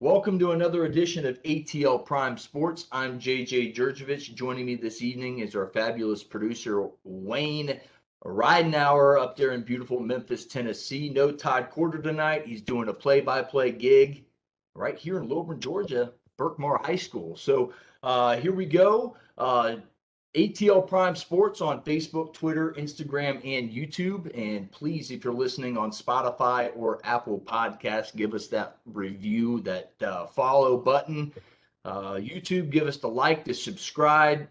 Welcome to another edition of ATL Prime Sports. I'm JJ Jurjevich. Joining me this evening is our fabulous producer, Wayne Ridenhour, up there in beautiful Memphis, Tennessee. No Todd Corder tonight. He's doing a play-by-play gig right here in Lilburn, Georgia, Berkmar High School. So here we go. ATL Prime Sports on Facebook, Twitter, Instagram, and YouTube. And please, if you're listening on Spotify or Apple Podcasts, give us that review, that follow button. YouTube, give us the like, the subscribe,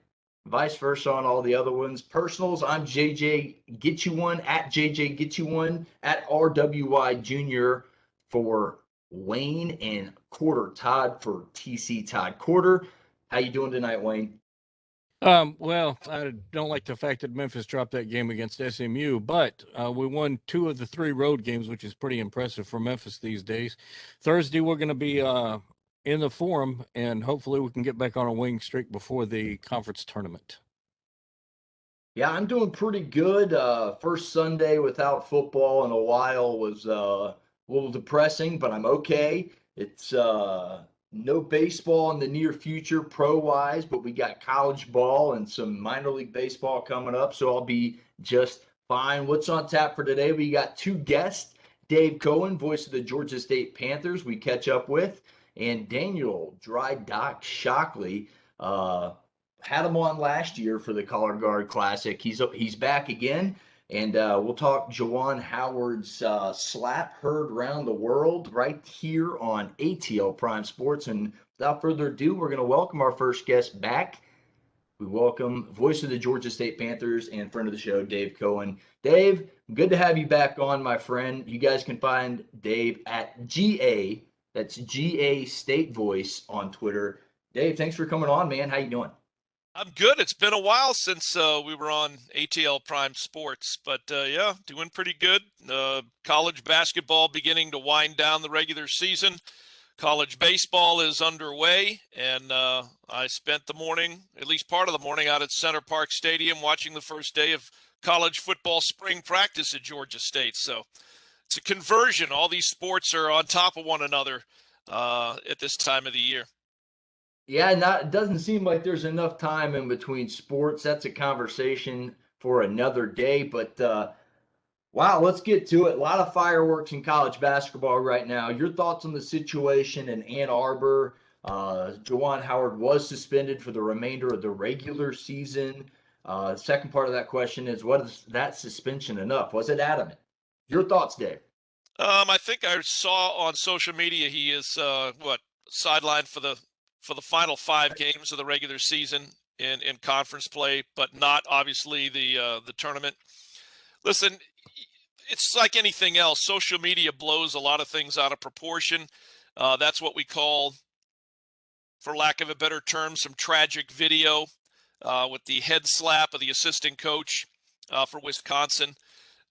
vice versa on all the other ones. Personals, I'm JJ Get You One, at JJ Get You One, at RWY Junior for Wayne, and Corder Todd for TC Todd Corder. How you doing tonight, Wayne? Well, I don't like the fact that Memphis dropped that game against SMU, but we won 2 of the 3 road games, which is pretty impressive for Memphis these days. Thursday, we're going to be in the Forum, and hopefully we can get back on a winning streak before the conference tournament. Yeah, I'm doing pretty good. First Sunday without football in a while was a little depressing, but I'm okay. It's no baseball in the near future pro-wise, but we got college ball and some minor league baseball coming up, so I'll be just fine. What's on tap for today? We got 2 guests, Dave Cohen, voice of the Georgia State Panthers, we catch up with, and Daniel Drydock Shockley. Had him on last year for the Cologuard Classic. He's back again, and we'll talk Juwan Howard's slap heard around the world right here on ATL Prime Sports. And without further ado, we're going to welcome our first guest back. We welcome voice of the Georgia State Panthers and friend of the show, Dave Cohen. Dave, good to have you back on, my friend. You guys can find Dave at GA, that's GA State Voice on Twitter. Dave, thanks for coming on, man. How you doing? I'm good. It's been a while since we were on ATL Prime Sports, but yeah, doing pretty good. College basketball beginning to wind down the regular season. College baseball is underway, and I spent the morning, at least part of the morning, out at Center Park Stadium watching the first day of college football spring practice at Georgia State. So it's a conversion. All these sports are on top of one another at this time of the year. Yeah, it doesn't seem like there's enough time in between sports. That's a conversation for another day. But wow, let's get to it. A lot of fireworks in college basketball right now. Your thoughts on the situation in Ann Arbor? Juwan Howard was suspended for the remainder of the regular season. Second part of that question is, was that suspension enough? Was it adamant? Your thoughts, Dave? I think I saw on social media he is sidelined for the final 5 games of the regular season in conference play, but not obviously the tournament. Listen, it's like anything else. Social media blows a lot of things out of proportion. That's what we call, for lack of a better term, some tragic video with the head slap of the assistant coach for Wisconsin.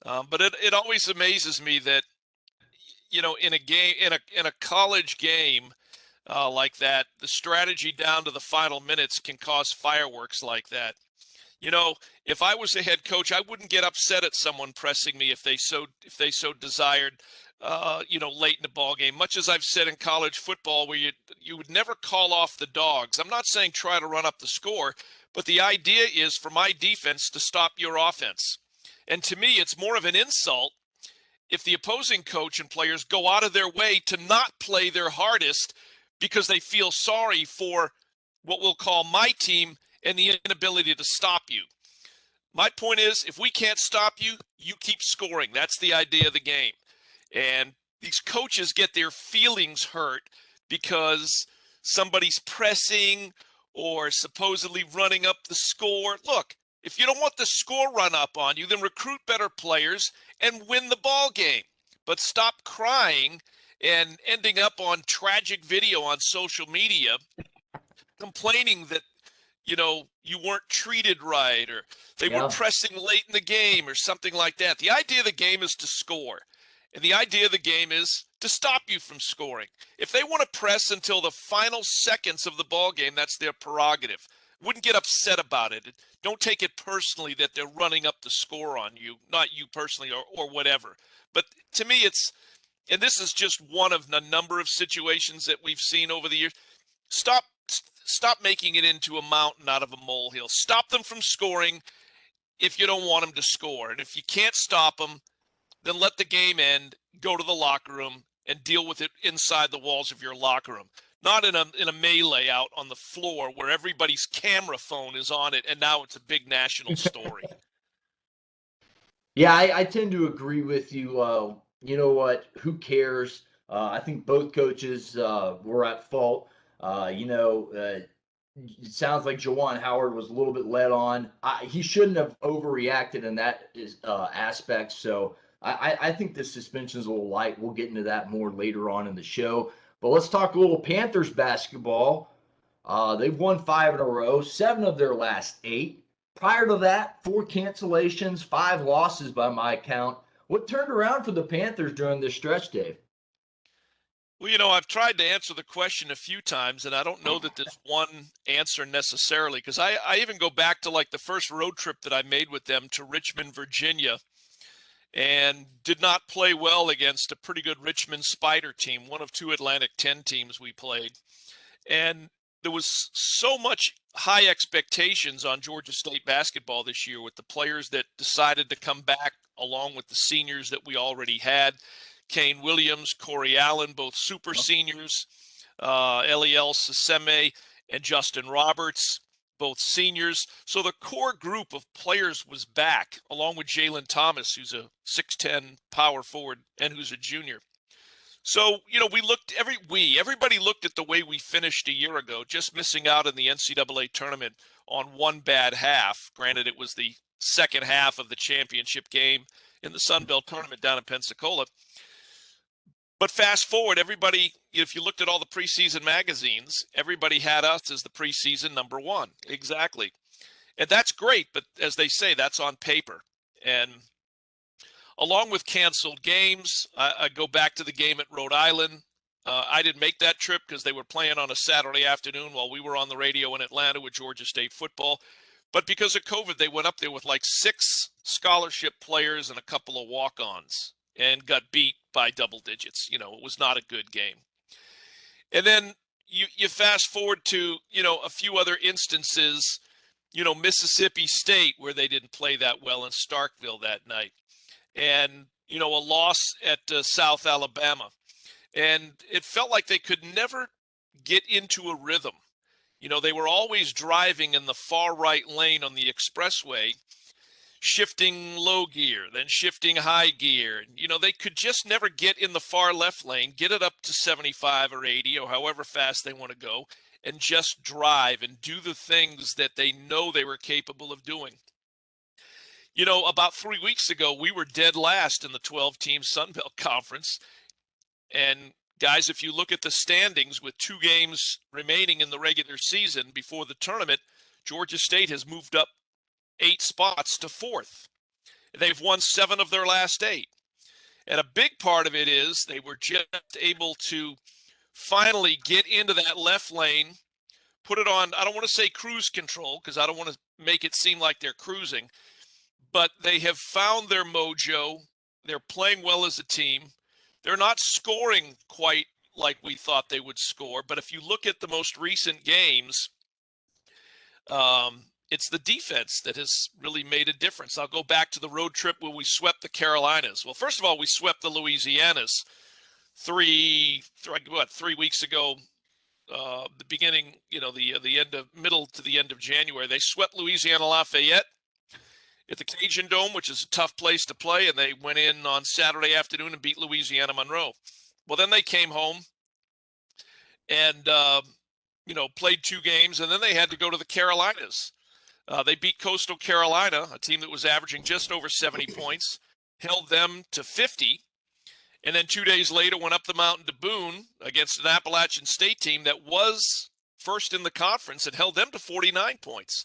But it always amazes me that, you know, in a college game like that, the strategy down to the final minutes can cause fireworks like that. You know, if I was a head coach, I wouldn't get upset at someone pressing me if they so desired, late in the ball game. Much as I've said in college football, where you would never call off the dogs. I'm not saying try to run up the score, but the idea is for my defense to stop your offense. And to me, it's more of an insult if the opposing coach and players go out of their way to not play their hardest because they feel sorry for what we'll call my team and the inability to stop you. My point is, if we can't stop you, you keep scoring. That's the idea of the game. And these coaches get their feelings hurt because somebody's pressing or supposedly running up the score. Look, if you don't want the score run up on you, then recruit better players and win the ball game. But stop crying and ending up on tragic video on social media complaining that, you know, you weren't treated right or they were pressing late in the game or something like that. The idea of the game is to score. And the idea of the game is to stop you from scoring. If they want to press until the final seconds of the ball game, that's their prerogative. Wouldn't get upset about it. Don't take it personally that they're running up the score on you, not you personally or whatever. But to me, it's and this is just one of a number of situations that we've seen over the years. Stop making it into a mountain out of a molehill. Stop them from scoring if you don't want them to score. And if you can't stop them, then let the game end, go to the locker room, and deal with it inside the walls of your locker room. Not in a melee out on the floor where everybody's camera phone is on it, and now it's a big national story. Yeah, I tend to agree with you. You know what? Who cares? I think both coaches were at fault. It sounds like Juwan Howard was a little bit led on. He shouldn't have overreacted in that aspect. So I think the suspension is a little light. We'll get into that more later on in the show. But let's talk a little Panthers basketball. They've won 5 in a row, 7 of their last 8. Prior to that, 4 cancellations, 5 losses by my count. What turned around for the Panthers during this stretch, Dave? Well, I've tried to answer the question a few times, and I don't know that there's one answer necessarily, because I even go back to like the first road trip that I made with them to Richmond, Virginia, and did not play well against a pretty good Richmond Spider team, one of 2 Atlantic 10 teams we played. And there was so much high expectations on Georgia State basketball this year with the players that decided to come back along with the seniors that we already had. Kane Williams, Corey Allen, both super seniors, Eliel Saseme and Justin Roberts, both seniors. So the core group of players was back, along with Jalen Thomas, who's a 6'10 power forward and who's a junior. So, everybody looked at the way we finished a year ago, just missing out in the NCAA tournament on one bad half. Granted, it was the second half of the championship game in the Sun Belt tournament down in Pensacola. But fast forward, everybody, if you looked at all the preseason magazines, everybody had us as the preseason number 1. Exactly. And that's great, but as they say, that's on paper. And along with canceled games, I go back to the game at Rhode Island. I didn't make that trip because they were playing on a Saturday afternoon while we were on the radio in Atlanta with Georgia State football. But because of COVID, they went up there with like 6 scholarship players and a couple of walk-ons and got beat by double digits. It was not a good game. And then you fast forward to, a few other instances, Mississippi State, where they didn't play that well in Starkville that night. And, a loss at South Alabama. And it felt like they could never get into a rhythm. They were always driving in the far right lane on the expressway, shifting low gear, then shifting high gear. They could just never get in the far left lane, get it up to 75 or 80 or however fast they want to go, and just drive and do the things that they know they were capable of doing. About 3 weeks ago, we were dead last in the 12-team Sun Belt Conference. And guys, if you look at the standings with 2 games remaining in the regular season before the tournament, Georgia State has moved up 8 spots to 4th. They've won 7 of their last 8. And a big part of it is they were just able to finally get into that left lane, put it on, I don't want to say cruise control because I don't want to make it seem like they're cruising, but they have found their mojo. They're playing well as a team. They're not scoring quite like we thought they would score, but if you look at the most recent games, it's the defense that has really made a difference. I'll go back to the road trip where we swept the Carolinas. Well, first of all, we swept the Louisianas 3 weeks ago. The beginning, the middle to the end of January. They swept Louisiana Lafayette at the Cajun Dome, which is a tough place to play, and they went in on Saturday afternoon and beat Louisiana Monroe. Well, then they came home and, played 2 games, and then they had to go to the Carolinas. They beat Coastal Carolina, a team that was averaging just over 70 points, held them to 50, and then 2 days later went up the mountain to Boone against an Appalachian State team that was first in the conference and held them to 49 points.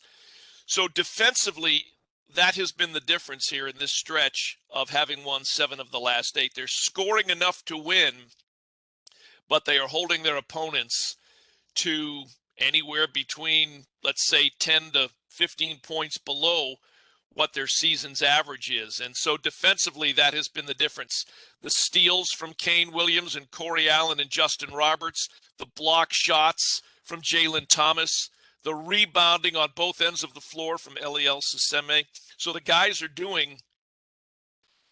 So defensively, that has been the difference here in this stretch of having won 7 of the last 8. They're scoring enough to win, but they are holding their opponents to anywhere between, let's say, 10 to 15 points below what their season's average is. And so defensively, that has been the difference. The steals from Kane Williams and Corey Allen and Justin Roberts, the block shots from Jalen Thomas, the rebounding on both ends of the floor from Eliel Siseme. So the guys are doing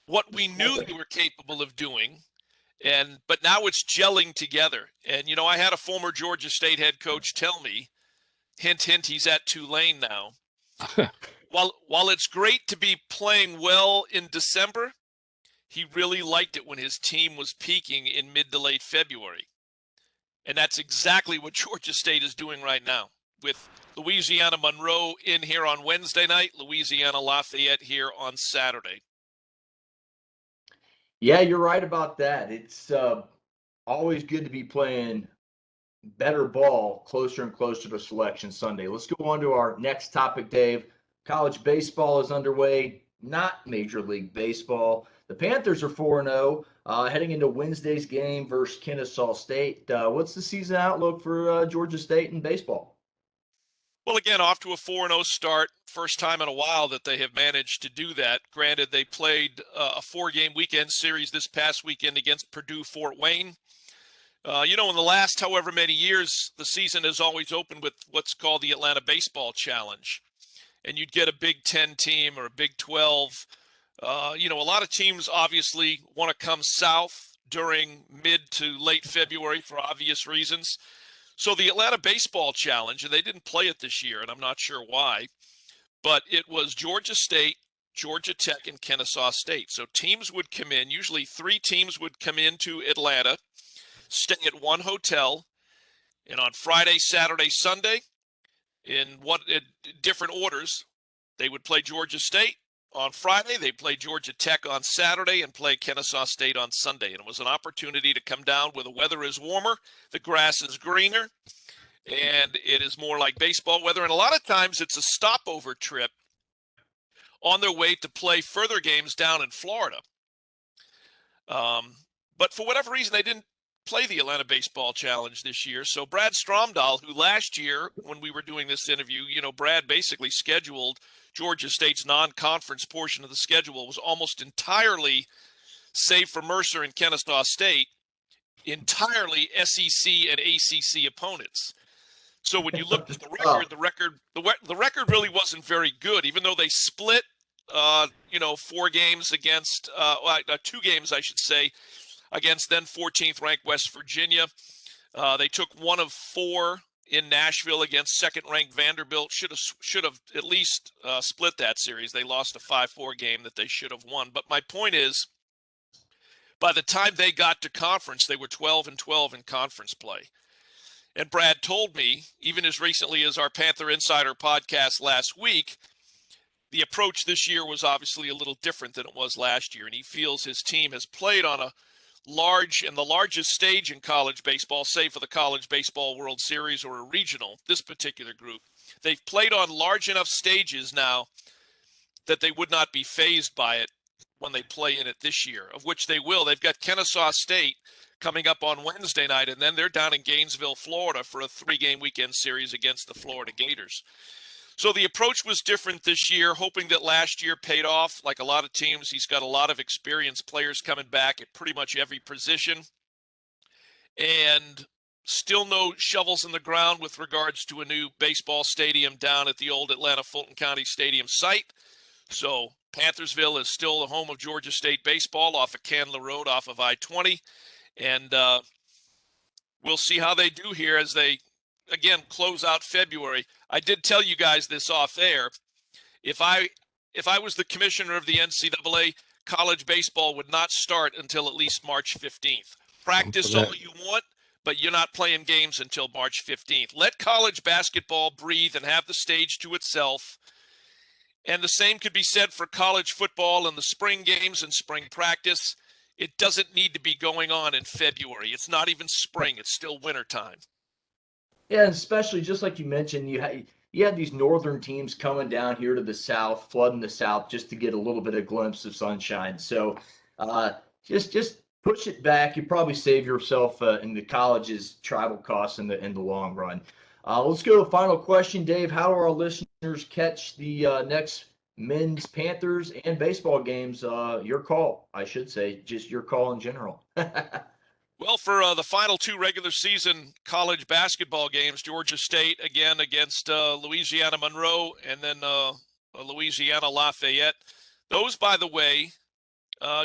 what we knew they were capable of doing. But now it's gelling together. And, you know, I had a former Georgia State head coach tell me, hint, hint, he's at Tulane now. While it's great to be playing well in December, he really liked it when his team was peaking in mid to late February. And that's exactly what Georgia State is doing right now, with Louisiana Monroe in here on Wednesday night, Louisiana Lafayette here on Saturday. Yeah, you're right about that. It's always good to be playing better ball closer and closer to Selection Sunday. Let's go on to our next topic, Dave. College baseball is underway, not Major League Baseball. The Panthers are 4-0, heading into Wednesday's game versus Kennesaw State. What's the season outlook for Georgia State in baseball? Well, again, off to a 4-0 start. First time in a while that they have managed to do that. Granted, they played a 4-game weekend series this past weekend against Purdue-Fort Wayne. You know, in the last however many years, the season has always opened with what's called the Atlanta Baseball Challenge. And you'd get a Big 10 team or a Big 12. You know, a lot of teams obviously want to come south during mid to late February for obvious reasons. So the Atlanta Baseball Challenge, and they didn't play it this year, and I'm not sure why, but it was Georgia State, Georgia Tech, and Kennesaw State. So teams would come in, usually 3 teams would come into Atlanta, stay at one hotel, and on Friday, Saturday, Sunday, in different orders, they would play Georgia State on Friday, they played Georgia Tech on Saturday, and play Kennesaw State on Sunday. And it was an opportunity to come down where the weather is warmer, the grass is greener, and it is more like baseball weather. And a lot of times it's a stopover trip on their way to play further games down in Florida. But for whatever reason, they didn't play the Atlanta Baseball Challenge this year. So Brad Stromdahl, who last year, when we were doing this interview, you know, Brad basically scheduled Georgia State's non-conference portion of the schedule was almost entirely, save for Mercer and Kennesaw State, entirely SEC and ACC opponents. So when you looked at the record really wasn't very good, even though they split, 4 games against, 2 games, I should say, against then 14th ranked West Virginia. They took 1 of 4 in Nashville against second-ranked Vanderbilt. Should have at least split that series. They lost a 5-4 game that they should have won. But my point is, by the time they got to conference, they were 12-12 in conference play. And Brad told me, even as recently as our Panther Insider podcast last week, the approach this year was obviously a little different than it was last year. And he feels his team has played on the largest stage in college baseball, save for the College Baseball World Series or a regional, this particular group. They've played on large enough stages now that they would not be fazed by it when they play in it this year, of which they will. They've got Kennesaw State coming up on Wednesday night, and then they're down in Gainesville, Florida for a 3-game weekend series against the Florida Gators. So the approach was different this year, hoping that last year paid off. Like a lot of teams, he's got a lot of experienced players coming back at pretty much every position. And still no shovels in the ground with regards to a new baseball stadium down at the old Atlanta Fulton County Stadium site. So Panthersville is still the home of Georgia State baseball off of Candler Road, off of I-20. And we'll see how they do here as they, again, close out February. I did tell you guys this off air. If I was the commissioner of the NCAA, college baseball would not start until at least March 15th. Practice all you want, but you're not playing games until March 15th. Let college basketball breathe and have the stage to itself. And the same could be said for college football and the spring games and spring practice. It doesn't need to be going on in February. It's not even spring. It's still wintertime. Yeah, and especially just like you mentioned, you had these northern teams coming down here to the south, flooding the south just to get a little bit of glimpse of sunshine. So just push it back. You probably save yourself in the college's travel costs in the long run. Let's go to the final question, Dave. How do our listeners catch the next men's Panthers and baseball games, your call, I should say, just your call in general. Well, for the final two regular season college basketball games, Georgia State again against Louisiana Monroe, and then Louisiana Lafayette. Those, by the way,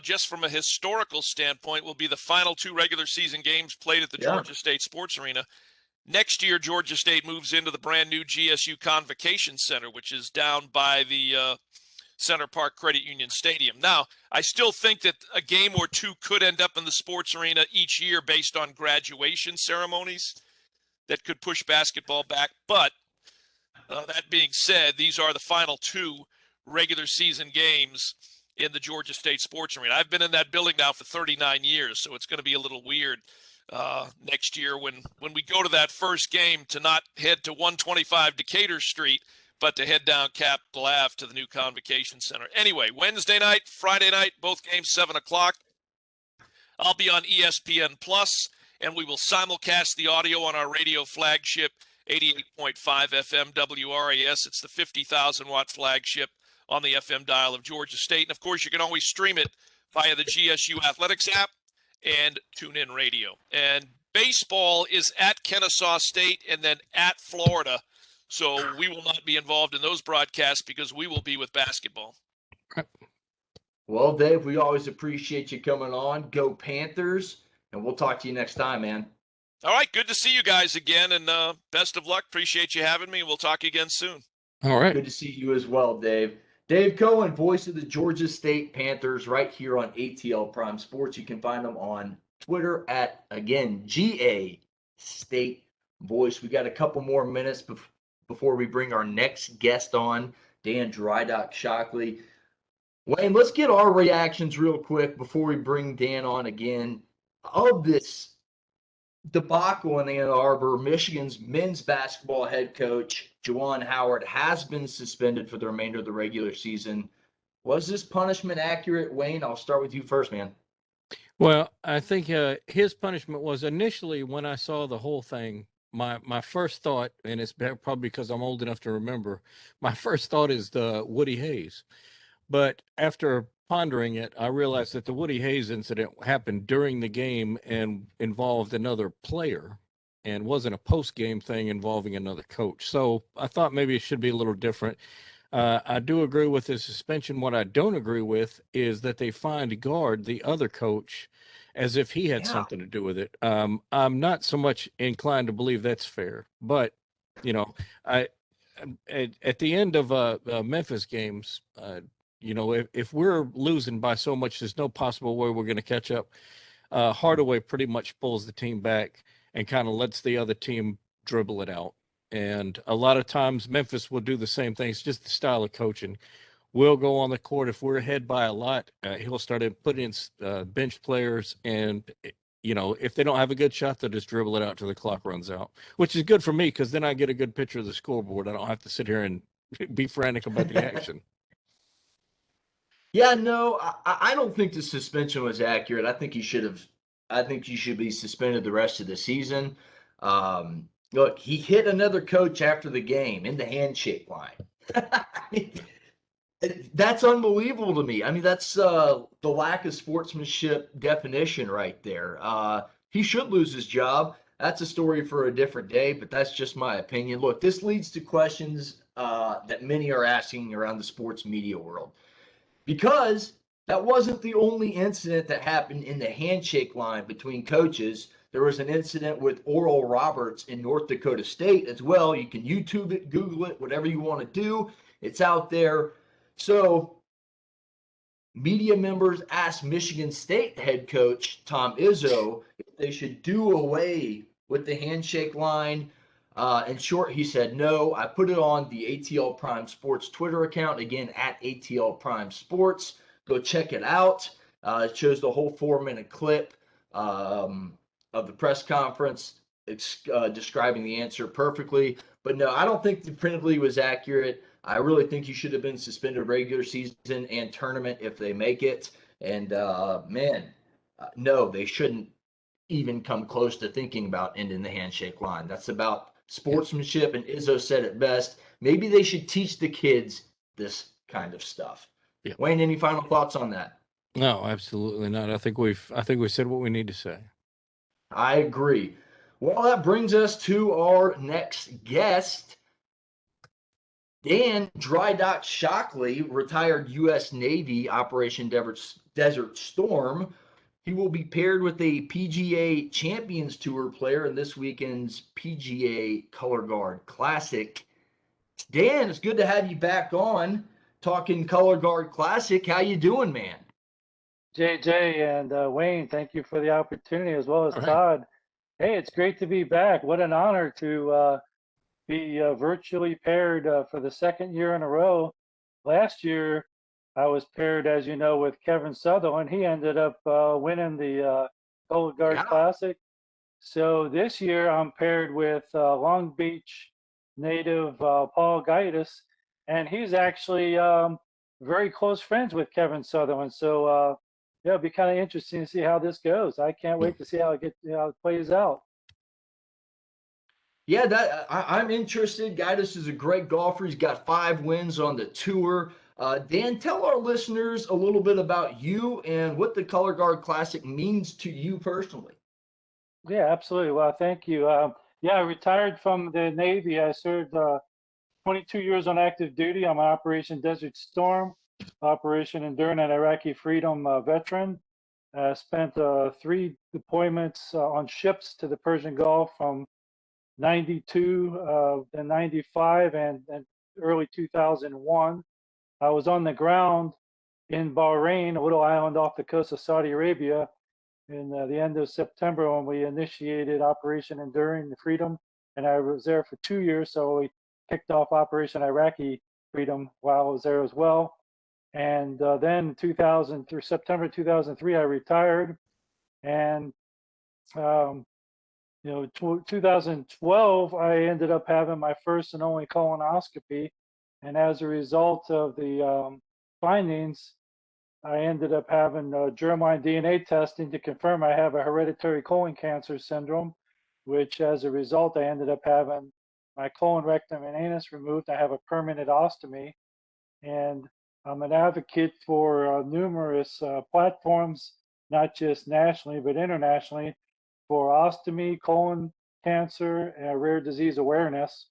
just from a historical standpoint, will be the final two regular season games played at the Georgia State Sports Arena. Next year, Georgia State moves into the brand new GSU Convocation Center, which is down by the Center Park Credit Union Stadium. Now, I still think that a game or two could end up in the sports arena each year based on graduation ceremonies that could push basketball back. But that being said, these are the final two regular season games in the Georgia State Sports Arena. I've been in that building now for 39 years, so it's going to be a little weird next year when we go to that first game to not head to 125 Decatur Street, but to head down Capitol Ave to the new Convocation Center. Anyway, Wednesday night, Friday night, both games 7 o'clock. I'll be on ESPN Plus, and we will simulcast the audio on our radio flagship, 88.5 FM WRAS. It's the 50,000-watt flagship on the FM dial of Georgia State. And, of course, you can always stream it via the GSU Athletics app and TuneIn Radio. And baseball is at Kennesaw State and then at Florida. So we will not be involved in those broadcasts because we will be with basketball. Well, Dave, we always appreciate you coming on. Go Panthers, and we'll talk to you next time, man. All right, good to see you guys again, and best of luck. Appreciate you having me. We'll talk again soon. All right. Good to see you as well, Dave. Dave Cohen, voice of the Georgia State Panthers, right here on ATL Prime Sports. You can find them on Twitter at, again, GA State Voice. We got a couple more minutes before we bring our next guest on, Dan Drydock Shockley. Wayne, let's get our reactions real quick before we bring Dan on again of this debacle in Ann Arbor. Michigan's men's basketball head coach, Juwan Howard, has been suspended for the remainder of the regular season. Was this punishment accurate? Wayne, I'll start with you first, man. Well, I think his punishment was initially when I saw the whole thing, my first thought, and it's probably because I'm old enough to remember, my first thought is the Woody Hayes. But after pondering it, I realized that the Woody Hayes incident happened during the game and involved another player and wasn't a post-game thing involving another coach. So I thought maybe it should be a little different. I do agree with the suspension. What I don't agree with is that they fined Guard, the other coach, as if he had something to do with it. I'm not so much inclined to believe that's fair. But, you know, at the end of Memphis games, you know, if we're losing by so much, there's no possible way we're going to catch up. Hardaway pretty much pulls the team back and kind of lets the other team dribble it out. And a lot of times Memphis will do the same thing. It's just the style of coaching. We'll go on the court. If we're ahead by a lot, he'll start to put in bench players. And, you know, if they don't have a good shot, they'll just dribble it out till the clock runs out, which is good for me because then I get a good picture of the scoreboard. I don't have to sit here and be frantic about the action. Yeah, no, I don't think the suspension was accurate. I think he should be suspended the rest of the season. Look, he hit another coach after the game in the handshake line. I mean, that's unbelievable to me. I mean, that's the lack of sportsmanship definition right there. He should lose his job. That's a story for a different day, but that's just my opinion. Look, this leads to questions that many are asking around the sports media world. Because that wasn't the only incident that happened in the handshake line between coaches. There was an incident with Oral Roberts in North Dakota State as well. You can YouTube it, Google it, whatever you want to do. It's out there. So media members asked Michigan State head coach Tom Izzo if they should do away with the handshake line. In short, he said, no. I put it on the ATL Prime Sports Twitter account, again, at ATL Prime Sports. Go check it out. It shows the whole 4-minute clip of the press conference. It's describing the answer perfectly. But no, I don't think the penalty was accurate. I really think he should have been suspended regular season and tournament if they make it. And, no, they shouldn't even come close to thinking about ending the handshake line. That's about sportsmanship, and Izzo said it best. Maybe they should teach the kids this kind of stuff. Yeah. Wayne, any final thoughts on that? No, absolutely not. I think we said what we need to say. I agree. Well, that brings us to our next guest. Dan Drydock Shockley, retired U.S. Navy Operation Desert Storm. He will be paired with a PGA Champions Tour player in this weekend's PGA Cologuard Classic. Dan, it's good to have you back on talking Cologuard Classic. How you doing, man? JJ and Wayne, thank you for the opportunity, as well as All right. Todd. Hey, it's great to be back. What an honor to be virtually paired for the second year in a row. Last year, I was paired, as you know, with Kevin Sutherland. He ended up winning the Cologuard Yeah. Classic. So this year, I'm paired with Long Beach native Paul Gaitis, and he's actually very close friends with Kevin Sutherland. So yeah, it'll be kind of interesting to see how this goes. I can't wait to see how it plays out. Yeah, I'm interested. Gaitis is a great golfer. He's got 5 wins on the tour. Dan, tell our listeners a little bit about you and what the Cologuard Classic means to you personally. Yeah, absolutely. Well, thank you. Yeah, I retired from the Navy. I served 22 years on active duty. I'm an Operation Desert Storm, Operation Enduring and Iraqi Freedom veteran. Spent 3 deployments on ships to the Persian Gulf from 92, then 95, and early 2001. I was on the ground in Bahrain, a little island off the coast of Saudi Arabia, in the end of September when we initiated Operation Enduring the Freedom, and I was there for 2 years. So we kicked off Operation Iraqi Freedom while I was there as well. And then 2000 through September 2003, I retired, and you know, 2012, I ended up having my first and only colonoscopy, and as a result of the findings, I ended up having germline DNA testing to confirm I have a hereditary colon cancer syndrome, which as a result, I ended up having my colon, rectum, and anus removed. I have a permanent ostomy, and I'm an advocate for numerous platforms, not just nationally, but internationally, for ostomy, colon cancer, and rare disease awareness.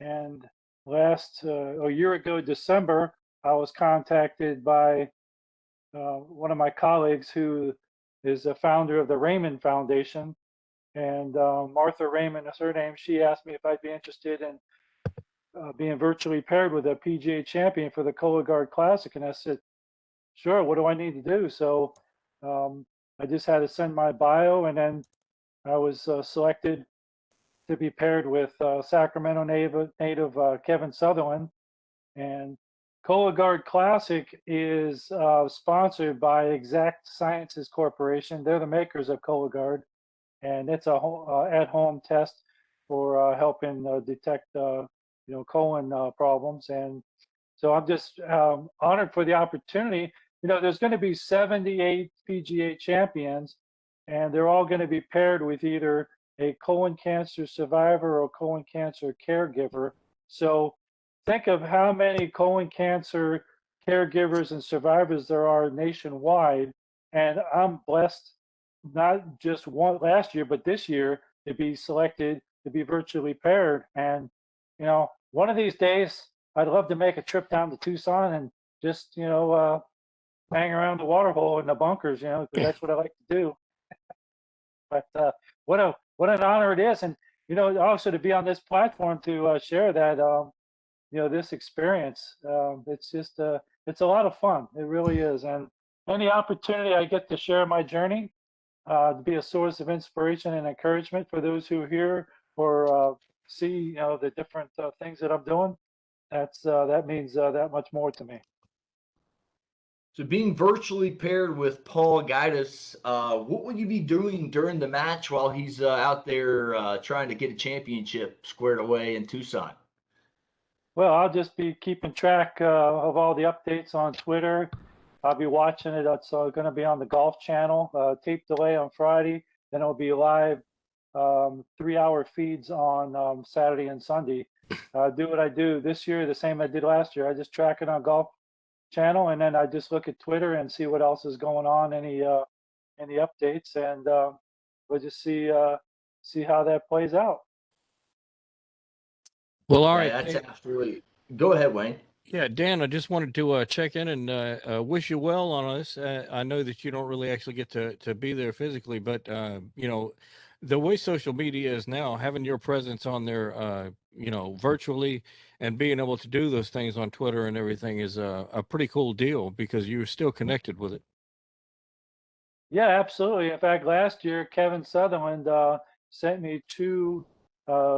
And a year ago, December, I was contacted by one of my colleagues who is a founder of the Raymond Foundation. And Martha Raymond is her name. She asked me if I'd be interested in being virtually paired with a PGA champion for the Cologuard Classic. And I said, sure, what do I need to do? So I just had to send my bio, and then I was selected to be paired with Sacramento native Kevin Sutherland. And Cologuard Classic is sponsored by Exact Sciences Corporation. They're the makers of Cologuard, and it's a at-home test for helping detect colon problems. And so I'm just honored for the opportunity. You know, there's going to be 78 PGA champions, and they're all going to be paired with either a colon cancer survivor or colon cancer caregiver. So think of how many colon cancer caregivers and survivors there are nationwide. And I'm blessed, not just one last year, but this year, to be selected to be virtually paired. And, you know, one of these days, I'd love to make a trip down to Tucson and just, hang around the water hole in the bunkers, because that's what I like to do. But what an honor it is, and also to be on this platform to share that this experience. It's just it's a lot of fun. It really is, and any opportunity I get to share my journey, to be a source of inspiration and encouragement for those who hear or see the different things that I'm doing. That means that much more to me. So being virtually paired with Paul Gaitis, what will you be doing during the match while he's out there trying to get a championship squared away in Tucson? Well, I'll just be keeping track of all the updates on Twitter. I'll be watching it. It's going to be on the Golf Channel, tape delay on Friday. Then it'll be live 3-hour feeds on Saturday and Sunday. Do what I do this year, the same I did last year. I just track it on channel, and then I just look at Twitter and see what else is going on, any updates, and we'll just see how that plays out. Well, all Yeah, right. that's absolutely. Go ahead, Wayne. Yeah, Dan, I just wanted to check in and wish you well on this. I know that you don't really actually get to be there physically, but you know, the way social media is now, having your presence on there, you know, virtually and being able to do those things on Twitter and everything is a pretty cool deal because you're still connected with it. Yeah, absolutely. In fact, last year, Kevin Sutherland sent me 2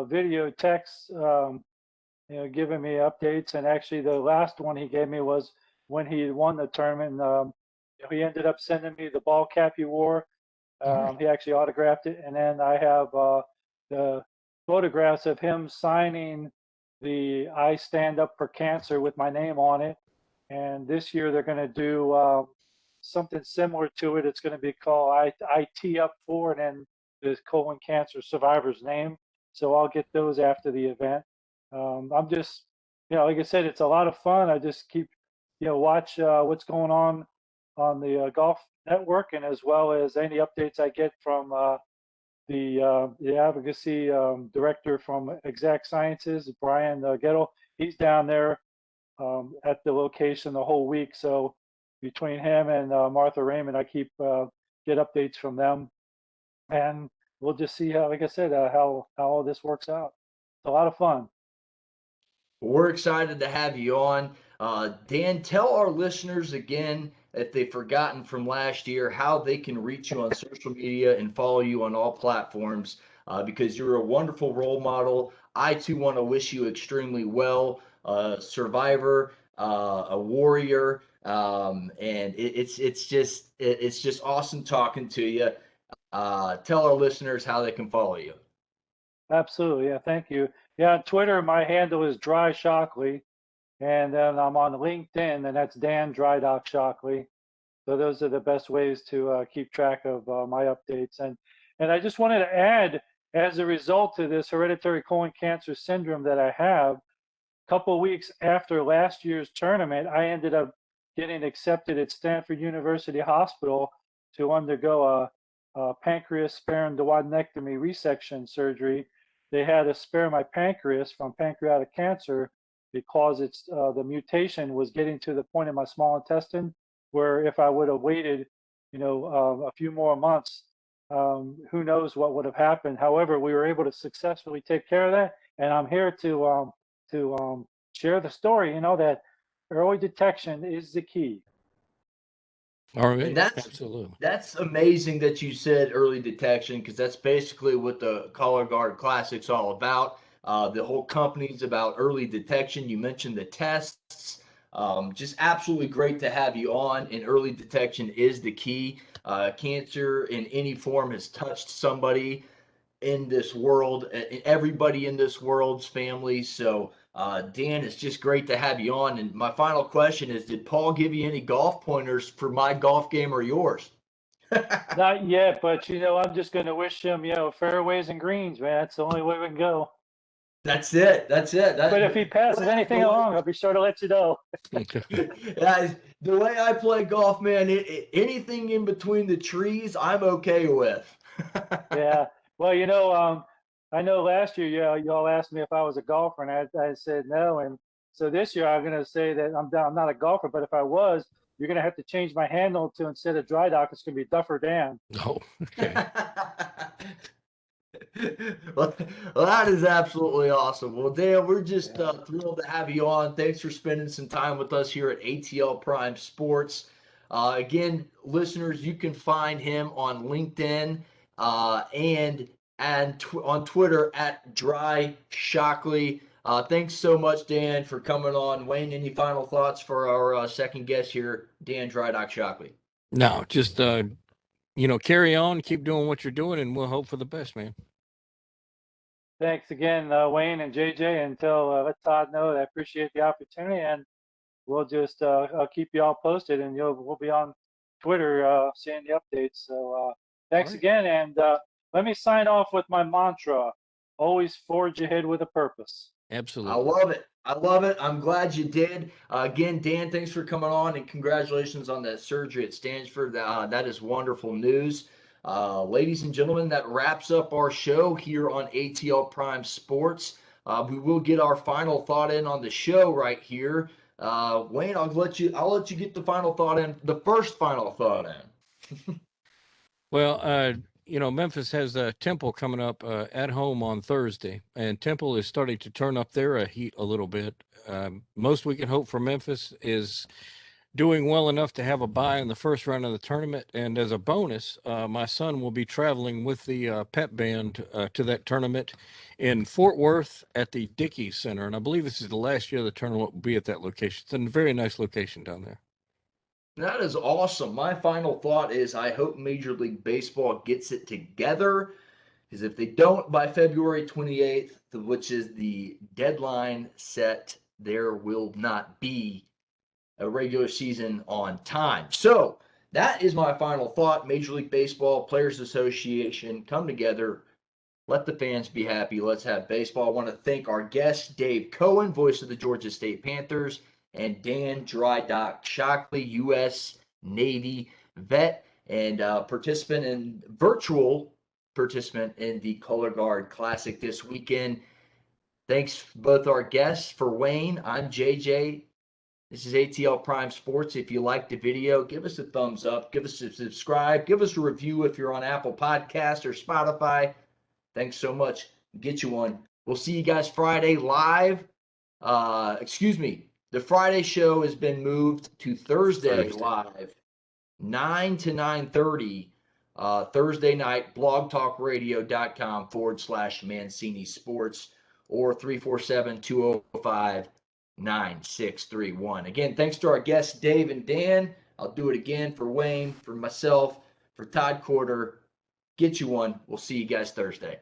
video texts, giving me updates. And actually, the last one he gave me was when he won the tournament. He ended up sending me the ball cap he wore. He actually autographed it. And then I have the photographs of him signing the I Stand Up for Cancer with my name on it. And this year, they're going to do something similar to it. It's going to be called I Tee Up For, and then the colon cancer survivor's name. So I'll get those after the event. I'm just, like I said, it's a lot of fun. I just keep, watch what's going on the golf network, and as well as any updates I get from the advocacy director from Exact Sciences, Brian Gettle. He's down there at the location the whole week. So between him and Martha Raymond, I keep get updates from them, and we'll just see how, like I said, how all this works out. It's a lot of fun. We're excited to have you on. Dan, tell our listeners again, if they've forgotten from last year, how they can reach you on social media and follow you on all platforms, because you're a wonderful role model. I, too, want to wish you extremely well. Survivor, a warrior, and it's just awesome talking to you. Tell our listeners how they can follow you. Absolutely. Yeah, thank you. Yeah, on Twitter, my handle is Dry Shockley, and then I'm on LinkedIn, and that's Dan Drydock Shockley. So those are the best ways to keep track of my updates. And I just wanted to add, as a result of this hereditary colon cancer syndrome that I have, a couple of weeks after last year's tournament, I ended up getting accepted at Stanford University Hospital to undergo a pancreas sparing-duodenectomy resection surgery. They had to spare my pancreas from pancreatic cancer because the mutation was getting to the point in my small intestine where if I would have waited, a few more months, who knows what would have happened. However, we were able to successfully take care of that, and I'm here to share the story. That early detection is the key. All right, And absolutely. that's amazing that you said early detection, because that's basically what the Cologuard Classic's all about. The whole company's about early detection. You mentioned the tests. Just absolutely great to have you on. And early detection is the key. Cancer in any form has touched somebody in this world, everybody in this world's family. So, Dan, it's just great to have you on. And my final question is, did Paul give you any golf pointers for my golf game or yours? Not yet, but I'm just going to wish him, fairways and greens, man. That's the only way we can go. That's it. That's it. But if he passes anything along, I'll be sure to let you know. The way I play golf, man, anything in between the trees, I'm okay with. Yeah. Well, I know last year y'all asked me if I was a golfer, and I said no. And so this year I'm going to say that I'm not a golfer, but if I was, you're going to have to change my handle to, instead of Drydock, it's going to be Duffer Dan. Oh, okay. Well, that is absolutely awesome. Well, Dan, we're just thrilled to have you on. Thanks for spending some time with us here at ATL Prime Sports. Again, listeners, you can find him on LinkedIn and on Twitter at Dry Shockley. Thanks so much, Dan, for coming on. Wayne, any final thoughts for our second guest here, Dan Drydock Shockley? No, just carry on, keep doing what you're doing, and we'll hope for the best, man. Thanks again, Wayne and JJ, and let Todd know that I appreciate the opportunity, and we'll just I'll keep you all posted, and we'll be on Twitter seeing the updates. So thanks again, and let me sign off with my mantra: always forge ahead with a purpose. Absolutely. I love it. I love it. I'm glad you did. Again, Dan, thanks for coming on, and congratulations on that surgery at Stanford. That is wonderful news. Ladies and gentlemen, that wraps up our show here on ATL Prime Sports. We will get our final thought in on the show right here. Wayne, I'll let you get the final thought in, the first final thought in. Well, Memphis has Temple coming up at home on Thursday, and Temple is starting to turn up their heat a little bit. Most we can hope for Memphis is doing well enough to have a bye in the first round of the tournament. And as a bonus, my son will be traveling with the pep band to that tournament in Fort Worth at the Dickey Center. And I believe this is the last year the tournament will be at that location. It's a very nice location down there. That is awesome. My final thought is I hope Major League Baseball gets it together, because if they don't by February 28th, which is the deadline set, there will not be a regular season on time. So that is my final thought. Major League Baseball, Players Association, come together. Let the fans be happy. Let's have baseball. I want to thank our guest, Dave Cohen, voice of the Georgia State Panthers, and Dan Drydock Shockley, U.S. Navy vet and virtual participant in the Cologuard Classic this weekend. Thanks both our guests. For Wayne, I'm JJ. This is ATL Prime Sports. If you liked the video, give us a thumbs up, give us a subscribe, give us a review if you're on Apple Podcasts or Spotify. Thanks so much. Get you one. We'll see you guys Friday live. The Friday show has been moved to Thursday live, 9 to 9:30, Thursday night, blogtalkradio.com/Mancini Sports or 347-205-9631. Again, thanks to our guests, Dave and Dan. I'll do it again for Wayne, for myself, for Todd Corder. Get you one. We'll see you guys Thursday.